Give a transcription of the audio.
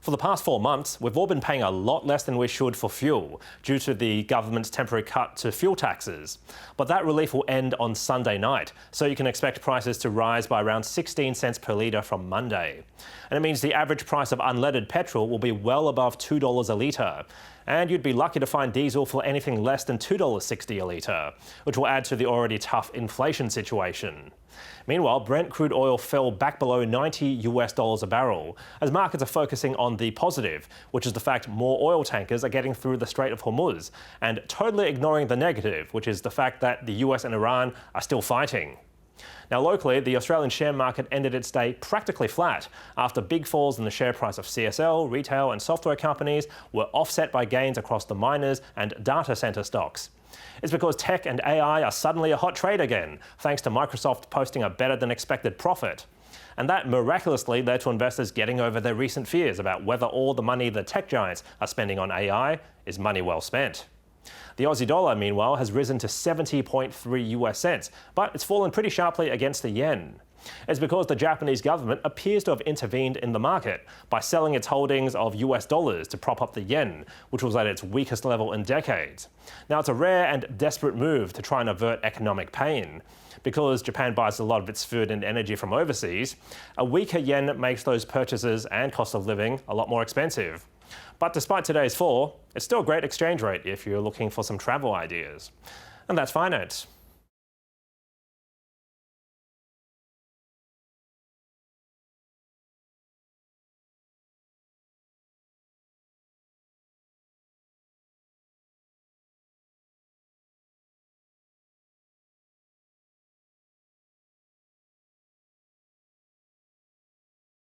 For the past 4 months, we've all been paying a lot less than we should for fuel due to the government's temporary cut to fuel taxes. But that relief will end on Sunday night, so you can expect prices to rise by around 16 cents per litre from Monday. And it means the average price of unleaded petrol will be well above $2 a litre. And you'd be lucky to find diesel for anything less than $2.60 a litre, which will add to the already tough inflation situation. Meanwhile, Brent crude oil fell back below $90 a barrel, as markets are focusing on the positive, which is the fact more oil tankers are getting through the Strait of Hormuz, and totally ignoring the negative, which is the fact that the US and Iran are still fighting. Now locally, the Australian share market ended its day practically flat after big falls in the share price of CSL, retail and software companies were offset by gains across the miners and data centre stocks. It's because tech and AI are suddenly a hot trade again, thanks to Microsoft posting a better than expected profit. And that miraculously led to investors getting over their recent fears about whether all the money the tech giants are spending on AI is money well spent. The Aussie dollar, meanwhile, has risen to 70.3 US cents, but it's fallen pretty sharply against the yen. It's because the Japanese government appears to have intervened in the market by selling its holdings of US dollars to prop up the yen, which was at its weakest level in decades. Now, it's a rare and desperate move to try and avert economic pain. Because Japan buys a lot of its food and energy from overseas, a weaker yen makes those purchases and cost of living a lot more expensive. But despite today's fall, it's still a great exchange rate if you're looking for some travel ideas. And that's finance.